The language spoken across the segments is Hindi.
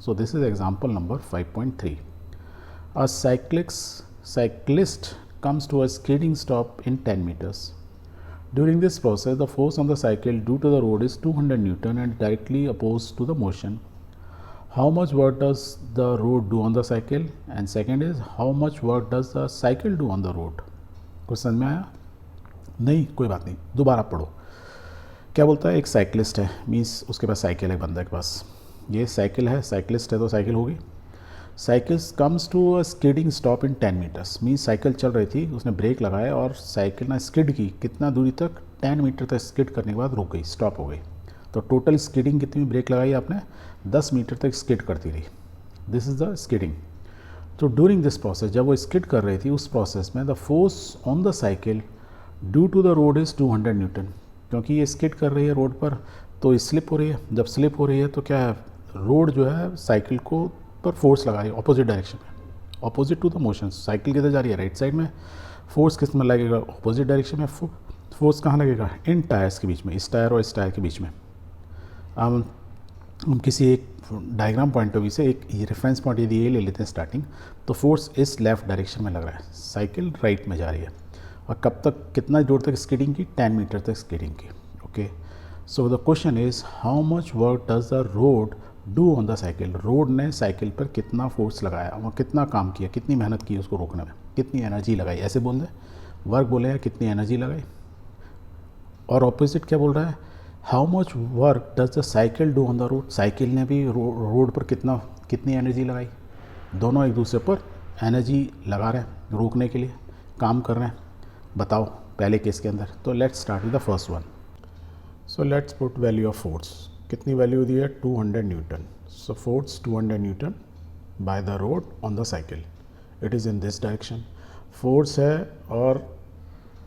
So this is example number 5.3. A cyclist comes to a skidding stop in 10 meters. During this process, the force on the cycle due to the road is 200 Newton and directly opposed to the motion. How much work does the road do on the cycle? And second is, how much work does the cycle do on the road? कुछ समझ में आया? नहीं, कोई बात नहीं, दोबारा पढ़ो. क्या बोलता है? एक साइकिलिस्ट है, मीन्स उसके पास साइकिल है बंदे के पास. ये साइकिल है, साइकिलिस्ट है तो साइकिल होगी. Cyclist comes to a skidding stop in 10 metres. Means cycle चल रही थी, उसने ब्रेक लगाया और साइकिल ने स्किड की. कितना दूरी तक? 10 मीटर तक स्किड करने के बाद रुक गई, स्टॉप हो गई. तो टोटल स्किडिंग कितनी ब्रेक लगाई आपने? 10 मीटर तक स्किड करती रही. This is the skidding. तो ड्यूरिंग दिस प्रोसेस, जब वो स्किड कर रही थी उस प्रोसेस में the force on the cycle due to the road is 200 newton. क्योंकि ये स्किड कर रही है रोड पर तो स्लिप हो रही है. जब स्लिप हो रही है तो क्या है, रोड जो है साइकिल को पर फोर्स लगा रही है ऑपोजिट डायरेक्शन में, opposite to the motion. Cycle किधर जा रही है? राइट साइड में. फोर्स किस में लगेगा? ऑपोजिट डायरेक्शन में. फोर्स कहाँ लगेगा? इन टायर्स के बीच में, इस टायर और इस टायर के बीच में. हम किसी एक डायग्राम पॉइंट ऑफ व्यू से एक रेफरेंस पॉइंट यदि ये ले लेते हैं स्टार्टिंग, तो फोर्स इस लेफ्ट डायरेक्शन में लग रहा है, साइकिल राइट में जा रही है. और कब तक, कितना दूर तक स्किडिंग की? 10 मीटर तक स्किडिंग की. Okay, so the question is how much work does the road do on the cycle. Road ने साइकिल पर कितना फोर्स लगाया, वो कितना काम किया, कितनी मेहनत की उसको रोकने में, कितनी एनर्जी लगाई. ऐसे बोल दे, वर्क बोले या कितनी एनर्जी लगाई. और ऑपोजिट क्या बोल रहा है? How much work does the cycle do on the road. Cycle ने भी रोड पर कितनी एनर्जी लगाई. दोनों एक दूसरे पर एनर्जी लगा रहे हैं, रोकने के लिए काम कर रहे हैं. बताओ पहले केस के अंदर. तो let's start with the first one. So let's put value of force. कितनी वैल्यू दी है? 200 Newton. So force 200 newton by the road on the cycle. It is in this direction. Force है और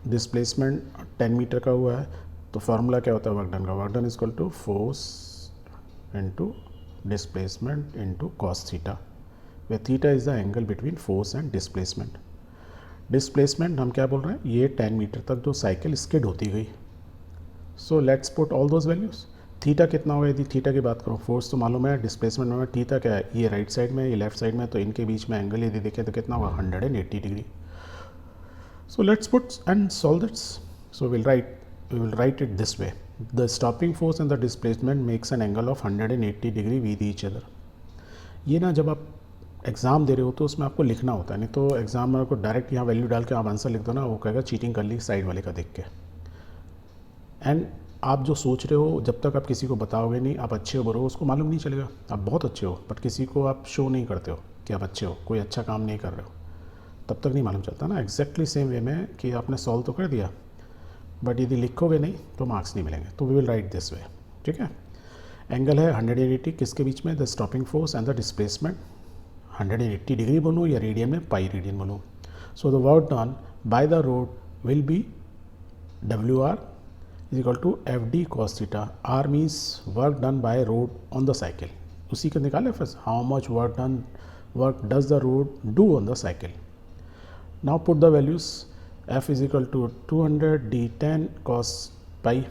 डिस्प्लेसमेंट 10 मीटर का हुआ है. तो फार्मूला क्या होता है वर्क डन का? Work done is equal to force into displacement into cos theta, where theta is the angle between force and displacement. Displacement हम क्या बोल रहे हैं? ये 10 मीटर तक जो साइकिल स्किड होती गई. सो let's put all those values. Theta कितना होगा यदि थीटा की बात करो? फोर्स तो मालूम है, डिस्प्लेसमेंट में. थीटा क्या है? ये राइट साइड में, ये लेफ्ट साइड में, तो इनके बीच में एंगल यदि देखें तो कितना होगा? 180 degree. So let's put and solve this. So we will write it this way. The stopping force and the displacement makes an angle of 180 degree with each other. ये ना जब आप एग्ज़ाम दे रहे हो तो उसमें आपको लिखना होता है, नहीं तो एग्ज़ाम में आपको डायरेक्ट यहाँ वैल्यू डाल के आप आंसर लिख दो ना, वो कहेगा चीटिंग कर ली साइड वाले का देख के. एंड आप जो सोच रहे हो, जब तक आप किसी को बताओगे नहीं आप अच्छे हो बरो, उसको मालूम नहीं चलेगा. आप बहुत अच्छे हो बट किसी को आप शो नहीं करते हो कि आप अच्छे हो, कोई अच्छा काम नहीं कर रहे हो, तब तक नहीं मालूम चलता ना. एग्जैक्टली सेम वे में कि आपने सॉल्व तो कर दिया बट यदि लिखोगे नहीं तो मार्क्स नहीं मिलेंगे. तो we will write this way. ठीक है. एंगल है 180 किसके बीच में? The stopping force and the displacement. 180 degree बोलूँ या रेडियन में पाई रेडियन बोलूँ. So the work done by the road will be WR is equal to FD cos theta. R means work done by road on the cycle. उसी को निकाले first. How much work does the road do on the cycle. Now put the values. F is equal to 200 D10 cos pi.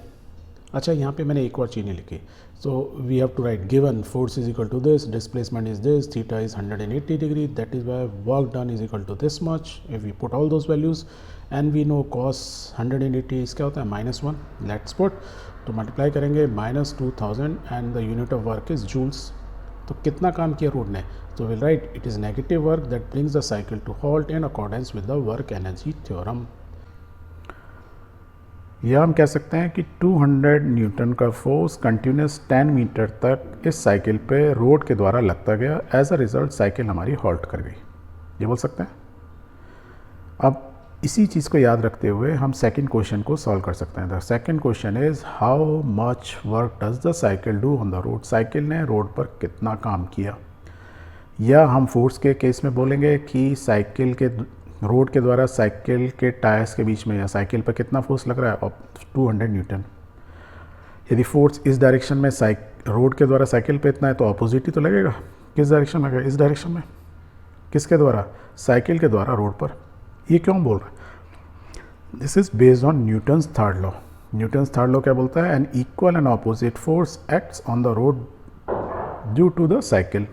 अच्छा, यहाँ पे मैंने एक और चीज़ नहीं लिखी. So we have to write given force is equal to this, displacement is this, theta is 180 degree, that is why work done is equal to this much. If we put all those values and we know cos 180 इसका होता है -1. लेट्स पुट, तो मल्टीप्लाई करेंगे -2000 and the unit of work is joules. तो कितना काम किया रोड ने? तो will write it is negative work that brings the cycle to halt in accordance with the work energy theorem. या हम कह सकते हैं कि 200 न्यूटन का फोर्स कंटिन्यूस 10 मीटर तक इस साइकिल पे रोड के द्वारा लगता गया. एज अ रिजल्ट साइकिल हमारी हॉल्ट कर गई. ये बोल सकते हैं. अब इसी चीज़ को याद रखते हुए हम सेकंड क्वेश्चन को सॉल्व कर सकते हैं. The second question is how much work does the cycle do on the road. Cycle ने रोड पर कितना काम किया. या हम फोर्स के केस में बोलेंगे कि साइकिल के रोड के द्वारा साइकिल के टायर्स के बीच में या साइकिल पर कितना फोर्स लग रहा है? 200 न्यूटन. यदि फोर्स इस डायरेक्शन में रोड के द्वारा साइकिल पे इतना है तो अपोजिट ही तो लगेगा. किस डायरेक्शन में लगेगा? इस डायरेक्शन में. किसके द्वारा? साइकिल के द्वारा रोड पर. ये क्यों बोल रहा है? This is based on Newton's third law. Newton's third law क्या बोलता है? An equal and opposite force acts on the road due to the cycle.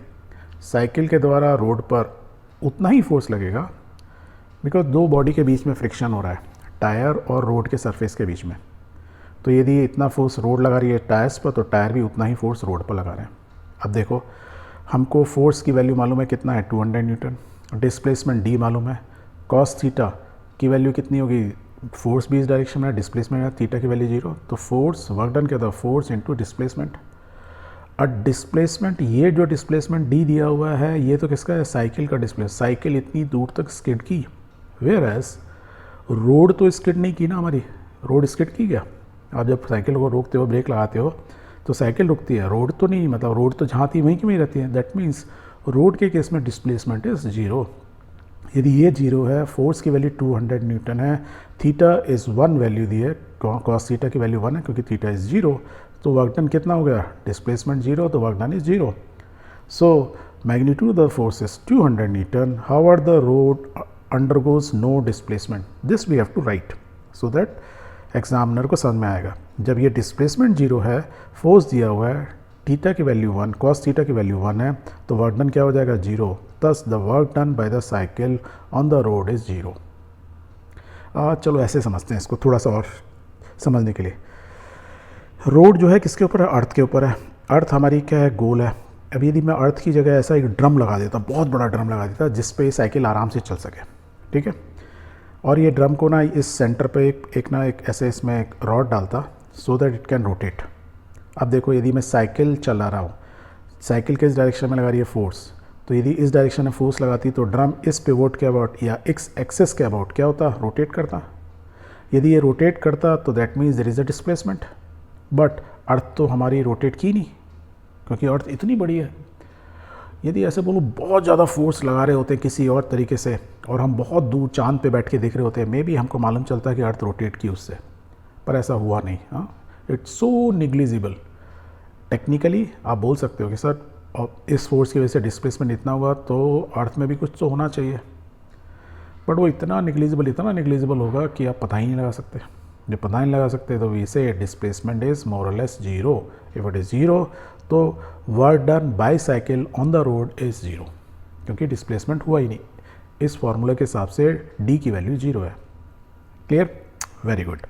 Cycle के द्वारा रोड पर उतना ही फोर्स लगेगा, बिकॉज दो बॉडी के बीच में फ्रिक्शन हो रहा है, टायर और रोड के सरफेस के बीच में। तो यदि ये इतना फोर्स रोड लगा रही है टायर्स पर, तो टायर भी उतना ही फोर्स रोड पर लगा रहे हैं। अब देखो, हमको फोर्स की वैल्यू मालूम है कितना है, 200 न्यूटन। डिस्प्लेसमेंट डी मालूम है, कॉस थीटा की वैल्यू कितनी होगी, फोर्स भी इस डायरेक्शन में है, डिस्प्लेसमेंट है, थीटा की वैल्यू 0। तो फोर्स वर्क डन क्या था, फोर्स इंटू डिस्प्लेसमेंट। और डिस्प्लेसमेंट, ये जो डिस्प्लेसमेंट डी दिया हुआ है ये तो किसका है, साइकिल का डिस्प्लेस। साइकिल इतनी दूर तक स्किड की, वेयर एज रोड तो स्किड नहीं की ना हमारी, रोड स्किड की क्या। आप जब साइकिल को रोकते हो, ब्रेक लगाते हो, तो साइकिल रुकती है, रोड तो नहीं, मतलब रोड तो जहाँ थी वहीं की वहीं रहती है। दैट मीन्स रोड के केस में डिस्प्लेसमेंट इज 0। यदि ये 0 है, फोर्स की वैल्यू 200 न्यूटन है, थीटा इज़ 1 वैल्यू दी है, कॉस थीटा की वैल्यू 1 है क्योंकि थीटा इज़ 0, तो वर्क डन कितना हो गया, डिस्प्लेसमेंट 0, तो work done is 0। So magnitude of the force is 200 newton, however the road undergoes no displacement, this we have to write so that examiner को समझ में आएगा। जब ये डिस्प्लेसमेंट 0 है, फोर्स दिया हुआ है, थीटा की वैल्यू 1, कॉस थीटा की वैल्यू 1 है, तो वर्क डन क्या हो जाएगा, 0। Thus the work done by the cycle on the road is 0। चलो ऐसे समझते हैं इसको थोड़ा सा और समझने के लिए। रोड जो है किसके ऊपर है, अर्थ के ऊपर है। अर्थ हमारी क्या है, गोल है। अब यदि मैं अर्थ की जगह ऐसा एक ड्रम लगा देता, बहुत बड़ा ड्रम लगा देता, जिस पे साइकिल आराम से चल सके, ठीक है, और ये ड्रम को ना इस सेंटर पे एक ऐसे इसमें एक रॉड डालता so that it can rotate. अब देखो, यदि मैं साइकिल चला रहा हूँ, साइकिल किस डायरेक्शन में लगा रही है, फोर्स, तो यदि इस डायरेक्शन में फोर्स लगाती तो ड्रम इस पिवोट के अबाउट या एक्स एक्सेस के अबाउट क्या होता, रोटेट करता। यदि ये रोटेट करता तो that means there is a displacement. But earth तो हमारी रोटेट की नहीं, क्योंकि अर्थ इतनी बड़ी है। यदि ऐसे बोलो बहुत ज़्यादा फोर्स लगा रहे होते हैं किसी और तरीके से, और हम बहुत दूर चांद पे बैठ के देख रहे होते हैं, मे बी हमको मालूम चलता है कि अर्थ रोटेट की उससे, पर ऐसा हुआ नहीं। हाँ, इट्स सो निग्लिजिबल। टेक्निकली आप बोल सकते हो कि सर इस फोर्स की वजह से डिस्प्लेसमेंट इतना हुआ, तो अर्थ में भी कुछ तो होना चाहिए, बट वो इतना निग्लिजिबल होगा कि आप पता ही नहीं लगा सकते। जब पता नहीं लगा सकते तो वी से डिस्प्लेसमेंट इज मोर और लेस 0। इफ इट इज़ 0, तो work done bye cycle on the road is 0, क्योंकि डिस्प्लेसमेंट हुआ ही नहीं। इस फॉर्मूले के हिसाब से डी की वैल्यू 0 है। Clear, very good.